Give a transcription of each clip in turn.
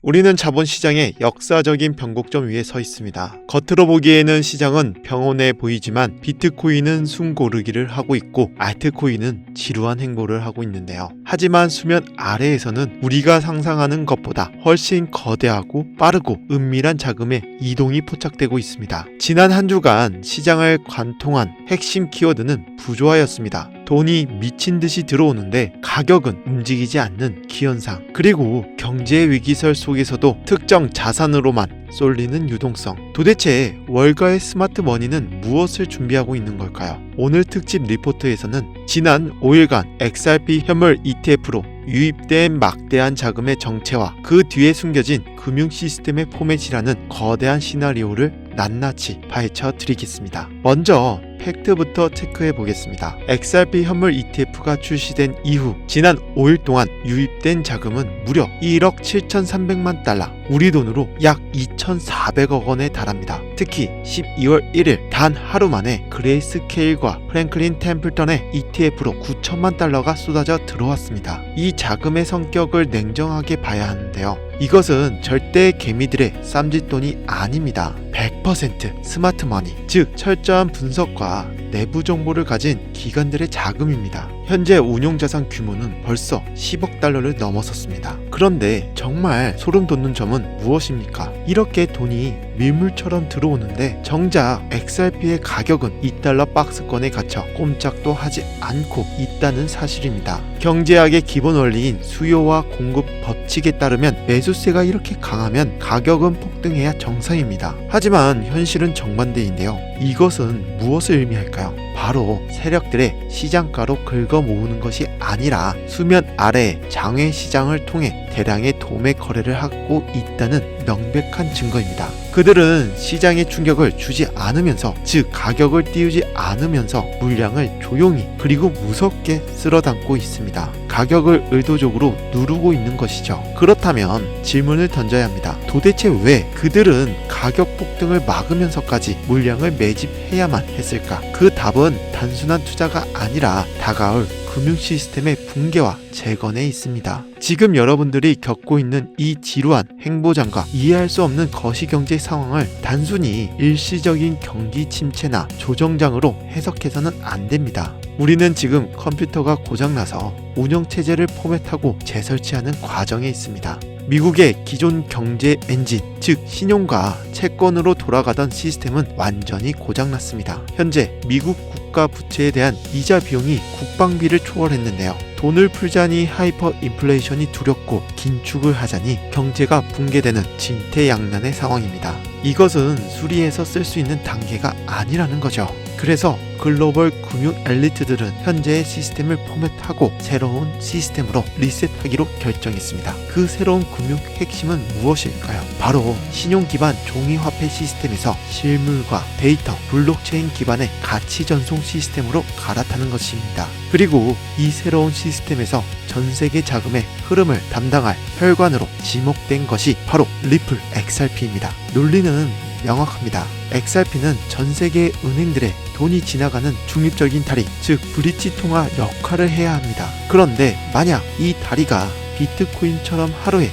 우리는 자본시장의 역사적인 변곡점 위에 서 있습니다. 겉으로 보기에는 시장은 평온해 보이지만 비트코인은 숨고르기를 하고 있고 알트코인은 지루한 행보를 하고 있는데요. 하지만 수면 아래에서는 우리가 상상하는 것보다 훨씬 거대하고 빠르고 은밀한 자금의 이동이 포착되고 있습니다. 지난 한 주간 시장을 관통한 핵심 키워드는 부조화였습니다. 돈이 미친 듯이 들어오는데 가격은 움직이지 않는 기현상, 그리고 경제 위기설 속에서도 특정 자산으로만 쏠리는 유동성. 도대체 월가의 스마트 머니는 무엇을 준비하고 있는 걸까요? 오늘 특집 리포트에서는 지난 5일간 XRP 현물 ETF로 유입된 막대한 자금의 정체와 그 뒤에 숨겨진 금융 시스템의 포맷이라는 거대한 시나리오를 낱낱이 파헤쳐 드리겠습니다. 먼저 팩트부터 체크해 보겠습니다. XRP 현물 ETF가 출시된 이후 지난 5일 동안 유입된 자금은 무려 1억 7,300만 달러, 우리 돈으로 약 2,400억 원에 달합니다. 특히 12월 1일 단 하루 만에 그레이스케일과 프랭클린 템플턴의 ETF로 9천만 달러가 쏟아져 들어왔습니다. 이 자금의 성격을 냉정하게 봐야 하는데요. 이것은 절대 개미들의 쌈짓돈이 아닙니다. 100% 스마트 머니, 즉 철저한 분석과 내부 정보를 가진 기관들의 자금입니다. 현재 운용자산 규모는 벌써 10억 달러를 넘어섰습니다. 그런데 정말 소름 돋는 점은 무엇입니까? 이렇게 돈이 밀물처럼 들어오는데 정작 XRP의 가격은 2달러 박스권에 갇혀 꼼짝도 하지 않고 있다는 사실입니다. 경제학의 기본 원리인 수요와 공급 법칙에 따르면 매수세가 이렇게 강하면 가격은 폭등해야 정상입니다. 하지만 현실은 정반대인데요. 이것은 무엇을 의미할까요? 바로 세력들의 시장가로 긁어 모으는 것이 아니라 수면 아래 장외 시장을 통해 대량의 도매 거래를 하고 있다는 명백한 증거입니다. 그들은 시장에 충격을 주지 않으면서, 즉 가격을 띄우지 않으면서 물량을 조용히 그리고 무섭게 쓸어담고 있습니다. 가격을 의도적으로 누르고 있는 것이죠. 그렇다면 질문을 던져야 합니다. 도대체 왜 그들은 가격 폭등을 막으면서까지 물량을 매집해야만 했을까? 그 답은 단순한 투자가 아니라 다가올 금융 시스템의 붕괴와 재건에 있습니다. 지금 여러분들이 겪고 있는 이 지루한 행보장과 이해할 수 없는 거시경제 상황을 단순히 일시적인 경기 침체나 조정장으로 해석해서는 안 됩니다. 우리는 지금 컴퓨터가 고장나서 운영체제를 포맷하고 재설치하는 과정에 있습니다. 미국의 기존 경제 엔진, 즉 신용과 채권으로 돌아가던 시스템은 완전히 고장났습니다. 현재 미국 국가 부채에 대한 이자 비용이 국방비를 초월했는데요. 돈을 풀자니 하이퍼 인플레이션이 두렵고 긴축을 하자니 경제가 붕괴되는 진퇴양난의 상황입니다. 이것은 수리해서 쓸 수 있는 단계가 아니라는 거죠. 그래서 글로벌 금융 엘리트들은 현재의 시스템을 포맷하고 새로운 시스템으로 리셋하기로 결정했습니다. 그 새로운 금융 핵심은 무엇일까요? 바로 신용 기반 종이화폐 시스템에서 실물과 데이터, 블록체인 기반의 가치 전송 시스템으로 갈아타는 것입니다. 그리고 이 새로운 시스템에서 전 세계 자금의 흐름을 담당할 혈관으로 지목된 것이 바로 리플 XRP입니다. 논리는 명확합니다. XRP는 전 세계 은행들의 돈이 지나가는 중립적인 다리, 즉 브릿지 통화 역할을 해야 합니다. 그런데 만약 이 다리가 비트코인처럼 하루에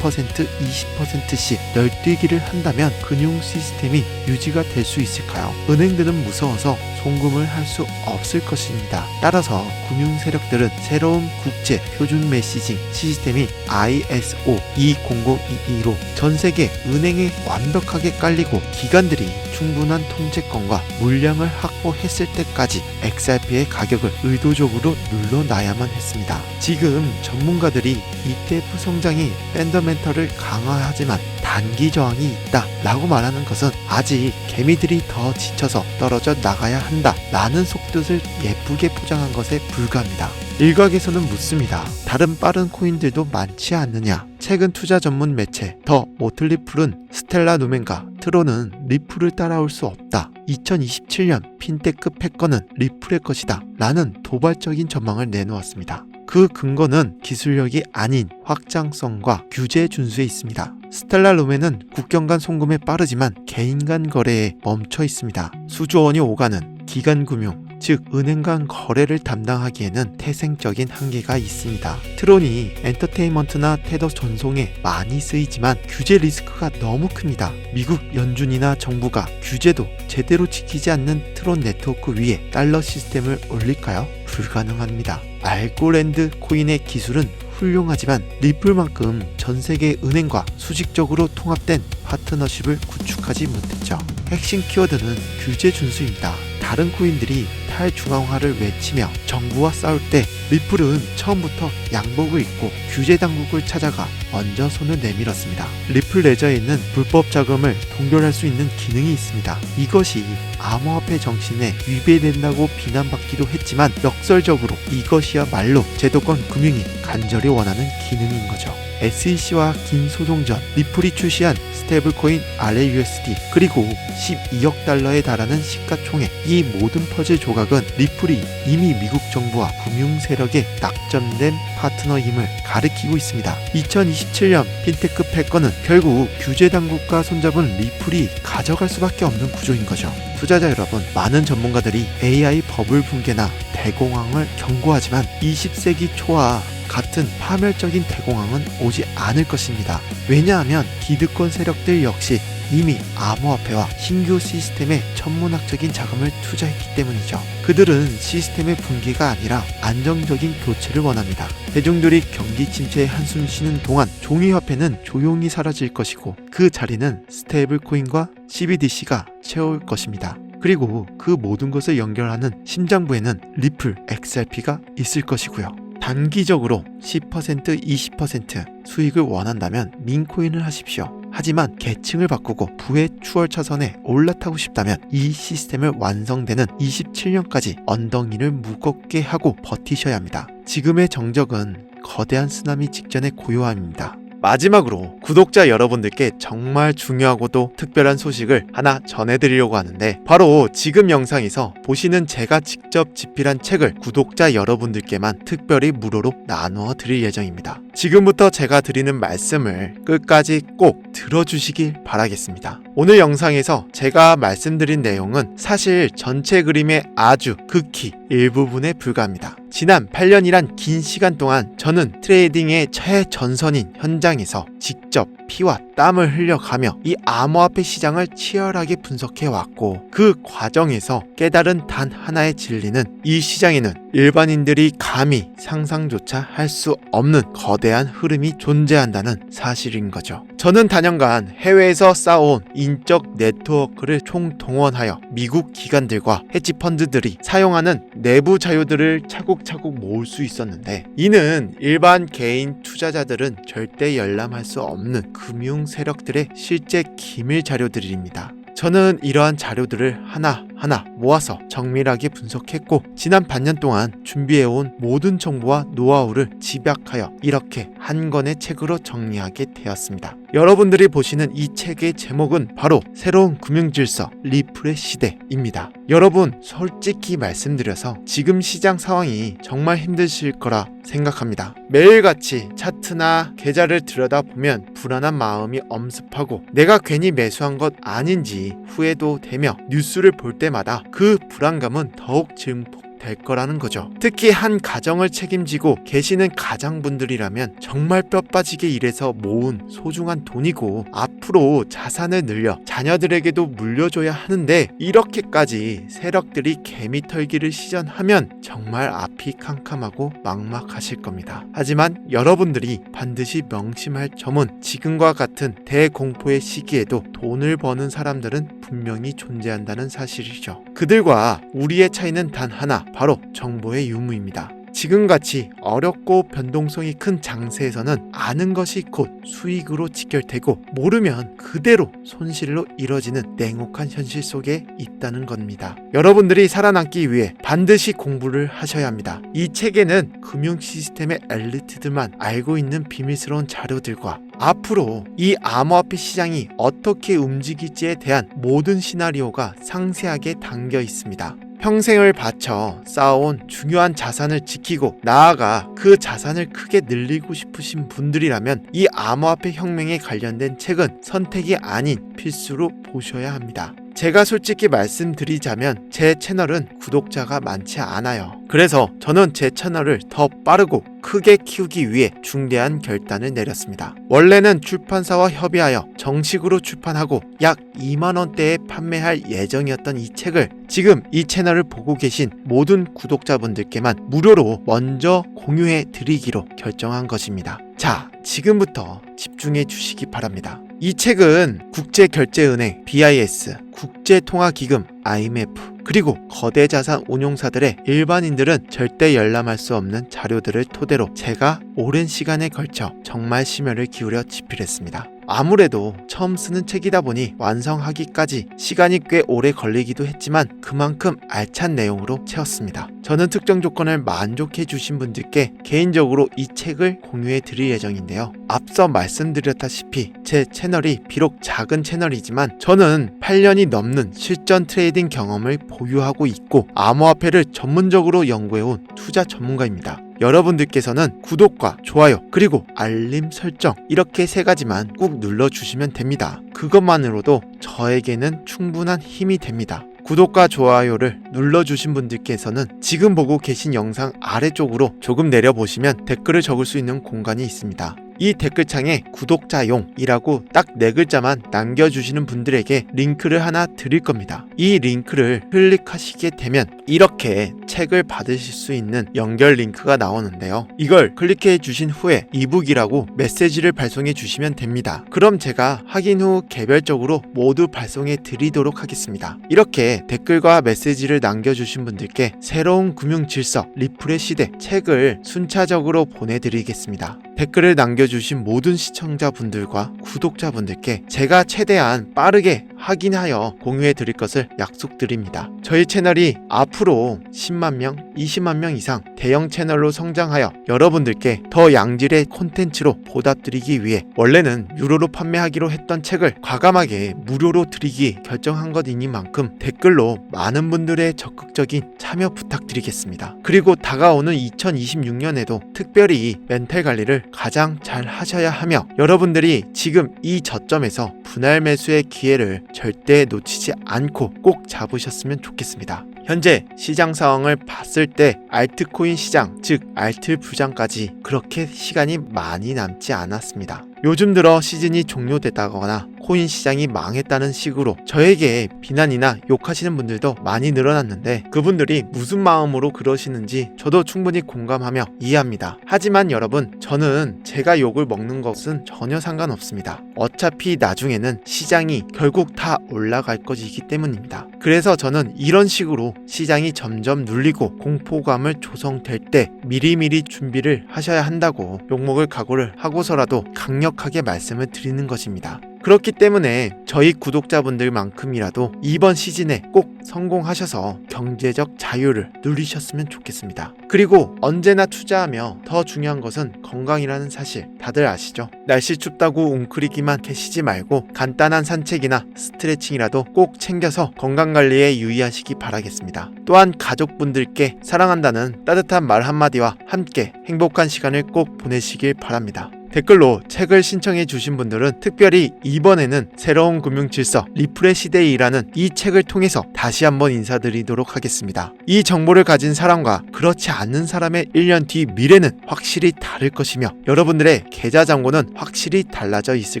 10%, 20%씩 널뛰기를 한다면 금융 시스템이 유지가 될 수 있을까요? 은행들은 무서워서 송금을 할 수 없을 것입니다. 따라서 금융 세력들은 새로운 국제 표준 메시징 시스템인 ISO 20022로 전 세계 은행에 완벽하게 깔리고 기관들이 충분한 통제권과 물량을 확보했을 때까지 XRP의 가격을 의도적으로 눌러놔야만 했습니다. 지금 전문가들이 ETF 성장이 펀더멘털을 강화하지만 단기 저항이 있다 라고 말하는 것은 아직 개미들이 더 지쳐서 떨어져 나가야 한다 라는 속뜻을 예쁘게 포장한 것에 불과합니다. 일각에서는 묻습니다. 다른 빠른 코인들도 많지 않느냐? 최근 투자 전문 매체 더 모틀리풀은 스텔라 누멘과 트론은 리플을 따라올 수 없다. 2027년 핀테크 패권은 리플의 것이다 라는 도발적인 전망을 내놓았습니다. 그 근거는 기술력이 아닌 확장성과 규제 준수에 있습니다. 스텔라 루멘은 국경 간 송금에 빠르지만 개인 간 거래에 멈춰 있습니다. 수조 원이 오가는 기간 금융, 즉 은행 간 거래를 담당하기에는 태생적인 한계가 있습니다. 트론이 엔터테인먼트나 테더 전송에 많이 쓰이지만 규제 리스크가 너무 큽니다. 미국 연준이나 정부가 규제도 제대로 지키지 않는 트론 네트워크 위에 달러 시스템을 올릴까요? 불가능합니다. 알고랜드 코인의 기술은 훌륭하지만 리플만큼 전 세계 은행과 수직적으로 통합된 파트너십을 구축하지 못했죠. 핵심 키워드는 규제 준수입니다. 다른 코인들이 탈중앙화를 외치며 정부와 싸울 때 리플은 처음부터 양복을 입고 규제 당국을 찾아가 먼저 손을 내밀었습니다. 리플 레저에 있는 불법 자금을 동결할 수 있는 기능이 있습니다. 이것이 암호화폐 정신에 위배된다고 비난받기도 했지만 역설적으로 이것이야말로 제도권 금융이 간절히 원하는 기능인 거죠. SEC와 긴 소송 전 리플이 출시한 스테이블코인 RAUSD 그리고 12억 달러에 달하는 시가총액, 이 모든 퍼즐 조각은 리플이 이미 미국 정부와 금융 세력에 낙점된 파트너임을 가리키고 있습니다. 2027년 핀테크 패권은 결국 규제 당국과 손잡은 리플이 가져갈 수밖에 없는 구조인 거죠. 투자자 여러분, 많은 전문가들이 AI 버블 붕괴나 대공황을 경고하지만 20세기 초와 같은 파멸적인 대공황은 오지 않을 것입니다. 왜냐하면 기득권 세력들 역시 이미 암호화폐와 신규 시스템에 천문학적인 자금을 투자했기 때문이죠. 그들은 시스템의 붕괴가 아니라 안정적인 교체를 원합니다. 대중들이 경기 침체에 한숨 쉬는 동안 종이화폐는 조용히 사라질 것이고 그 자리는 스테이블 코인과 CBDC가 채울 것입니다. 그리고 그 모든 것을 연결하는 심장부에는 리플 XRP가 있을 것이고요. 단기적으로 10%, 20% 수익을 원한다면 민코인을 하십시오. 하지만 계층을 바꾸고 부의 추월 차선에 올라타고 싶다면 이 시스템을 완성되는 27년까지 엉덩이를 무겁게 하고 버티셔야 합니다. 지금의 정적은 거대한 쓰나미 직전의 고요함입니다. 마지막으로 구독자 여러분들께 정말 중요하고도 특별한 소식을 하나 전해드리려고 하는데, 바로 지금 영상에서 보시는 제가 직접 집필한 책을 구독자 여러분들께만 특별히 무료로 나누어 드릴 예정입니다. 지금부터 제가 드리는 말씀을 끝까지 꼭 들어주시길 바라겠습니다. 오늘 영상에서 제가 말씀드린 내용은 사실 전체 그림의 아주 극히 일부분에 불과합니다. 지난 8년이란 긴 시간 동안 저는 트레이딩의 최전선인 현장에서 직접 피와 땀을 흘려가며 이 암호화폐 시장을 치열하게 분석해왔고, 그 과정에서 깨달은 단 하나의 진리는 이 시장에는 일반인들이 감히 상상조차 할 수 없는 거대한 흐름이 존재한다는 사실인 거죠. 저는 단연간 해외에서 쌓아온 인적 네트워크를 총동원하여 미국 기관들과 헤지펀드들이 사용하는 내부 자료들을 차곡차곡 모을 수 있었는데, 이는 일반 개인 투자자들은 절대 열람할 수 없는 금융 세력들의 실제 기밀 자료들입니다. 저는 이러한 자료들을 하나하나 모아서 정밀하게 분석했고, 지난 반년 동안 준비해온 모든 정보와 노하우를 집약하여 이렇게 한 권의 책으로 정리하게 되었습니다. 여러분들이 보시는 이 책의 제목은 바로 새로운 금융질서 리플의 시대입니다. 여러분, 솔직히 말씀드려서 지금 시장 상황이 정말 힘드실 거라 생각합니다. 매일같이 차트나 계좌를 들여다보면 불안한 마음이 엄습하고 내가 괜히 매수한 것 아닌지 후회도 되며, 뉴스를 볼 때마다 그 불안감은 더욱 증폭될 거라는 거죠. 특히 한 가정을 책임지고 계시는 가장분들이라면 정말 뼈 빠지게 일해서 모은 소중한 돈이고 앞으로 자산을 늘려 자녀들에게도 물려줘야 하는데, 이렇게까지 세력들이 개미털기를 시전하면 정말 앞이 캄캄하고 막막하실 겁니다. 하지만 여러분들이 반드시 명심할 점은 지금과 같은 대공포의 시기에도 돈을 버는 사람들은 분명히 존재한다는 사실이죠. 그들과 우리의 차이는 단 하나, 바로 정보의 유무입니다. 지금같이 어렵고 변동성이 큰 장세에서는 아는 것이 곧 수익으로 직결되고 모르면 그대로 손실로 이뤄지는 냉혹한 현실 속에 있다는 겁니다. 여러분들이 살아남기 위해 반드시 공부를 하셔야 합니다. 이 책에는 금융 시스템의 엘리트들만 알고 있는 비밀스러운 자료들과 앞으로 이 암호화폐 시장이 어떻게 움직일지에 대한 모든 시나리오가 상세하게 담겨 있습니다. 평생을 바쳐 쌓아온 중요한 자산을 지키고 나아가 그 자산을 크게 늘리고 싶으신 분들이라면 이 암호화폐 혁명에 관련된 책은 선택이 아닌 필수로 보셔야 합니다. 제가 솔직히 말씀드리자면 제 채널은 구독자가 많지 않아요. 그래서 저는 제 채널을 더 빠르고 크게 키우기 위해 중대한 결단을 내렸습니다. 원래는 출판사와 협의하여 정식으로 출판하고 약 2만원대에 판매할 예정이었던 이 책을 지금 이 채널을 보고 계신 모든 구독자분들께만 무료로 먼저 공유해 드리기로 결정한 것입니다. 자, 지금부터 집중해 주시기 바랍니다. 이 책은 국제결제은행 BIS, 국제통화기금 IMF, 그리고 거대 자산 운용사들의 일반인들은 절대 열람할 수 없는 자료들을 토대로 제가 오랜 시간에 걸쳐 정말 심혈을 기울여 집필했습니다. 아무래도 처음 쓰는 책이다 보니 완성하기까지 시간이 꽤 오래 걸리기도 했지만 그만큼 알찬 내용으로 채웠습니다. 저는 특정 조건을 만족해 주신 분들께 개인적으로 이 책을 공유해 드릴 예정인데요. 앞서 말씀드렸다시피 제 채널이 비록 작은 채널이지만 저는 8년이 넘는 실전 트레이딩 경험을 보유하고 있고 암호화폐를 전문적으로 연구해온 투자 전문가입니다. 여러분들께서는 구독과 좋아요 그리고 알림 설정 이렇게 3가지만 꾹 눌러주시면 됩니다. 그것만으로도 저에게는 충분한 힘이 됩니다. 구독과 좋아요를 눌러주신 분들께서는 지금 보고 계신 영상 아래쪽으로 조금 내려보시면 댓글을 적을 수 있는 공간이 있습니다. 이 댓글창에 구독자용이라고 딱 4글자만 남겨주시는 분들에게 링크를 하나 드릴 겁니다. 이 링크를 클릭하시게 되면 이렇게 책을 받으실 수 있는 연결 링크가 나오는데요. 이걸 클릭해 주신 후에 이북이라고 메시지를 발송해 주시면 됩니다. 그럼 제가 확인 후 개별적으로 모두 발송해 드리도록 하겠습니다. 이렇게 댓글과 메시지를 남겨주신 분들께 새로운 금융질서 리플의 시대 책을 순차적으로 보내드리겠습니다. 댓글을 남겨주신 모든 시청자분들과 구독자분들께 제가 최대한 빠르게 확인하여 공유해 드릴 것을 약속드립니다. 저희 채널이 앞으로 10만 명, 20만 명 이상 대형 채널로 성장하여 여러분들께 더 양질의 콘텐츠로 보답드리기 위해 원래는 유료로 판매하기로 했던 책을 과감하게 무료로 드리기 결정한 것이니만큼 댓글로 많은 분들의 적극적인 참여 부탁드리겠습니다. 그리고 다가오는 2026년에도 특별히 멘탈 관리를 가장 잘 하셔야 하며 여러분들이 지금 이 저점에서 분할 매수의 기회를 절대 놓치지 않고 꼭 잡으셨으면 좋겠습니다. 현재 시장 상황을 봤을 때 알트코인 시장, 즉 알트 부장까지 그렇게 시간이 많이 남지 않았습니다. 요즘 들어 시즌이 종료됐다거나 코인 시장이 망했다는 식으로 저에게 비난이나 욕하시는 분들도 많이 늘어났는데 그분들이 무슨 마음으로 그러시는지 저도 충분히 공감하며 이해합니다. 하지만 여러분, 저는 제가 욕을 먹는 것은 전혀 상관없습니다. 어차피 나중에는 시장이 결국 다 올라갈 것이기 때문입니다. 그래서 저는 이런 식으로 시장이 점점 눌리고 공포감을 조성될 때 미리미리 준비를 하셔야 한다고 욕먹을 각오를 하고서라도 강력하게 말씀을 드리는 것입니다. 그렇기 때문에 저희 구독자분들만큼이라도 이번 시즌에 꼭 성공하셔서 경제적 자유를 누리셨으면 좋겠습니다. 그리고 언제나 투자하며 더 중요한 것은 건강이라는 사실 다들 아시죠? 날씨 춥다고 웅크리기만 계시지 말고 간단한 산책이나 스트레칭이라도 꼭 챙겨서 건강관리에 유의하시기 바라겠습니다. 또한 가족분들께 사랑한다는 따뜻한 말 한마디와 함께 행복한 시간을 꼭 보내시길 바랍니다. 댓글로 책을 신청해 주신 분들은 특별히 이번에는 새로운 금융질서 리플의 시대이라는 이 책을 통해서 다시 한번 인사드리도록 하겠습니다. 이 정보를 가진 사람과 그렇지 않는 사람의 1년 뒤 미래는 확실히 다를 것이며 여러분들의 계좌 잔고는 확실히 달라져 있을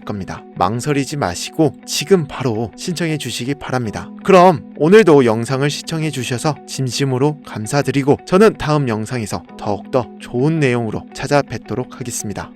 겁니다. 망설이지 마시고 지금 바로 신청해 주시기 바랍니다. 그럼 오늘도 영상을 시청해 주셔서 진심으로 감사드리고 저는 다음 영상에서 더욱더 좋은 내용으로 찾아뵙도록 하겠습니다.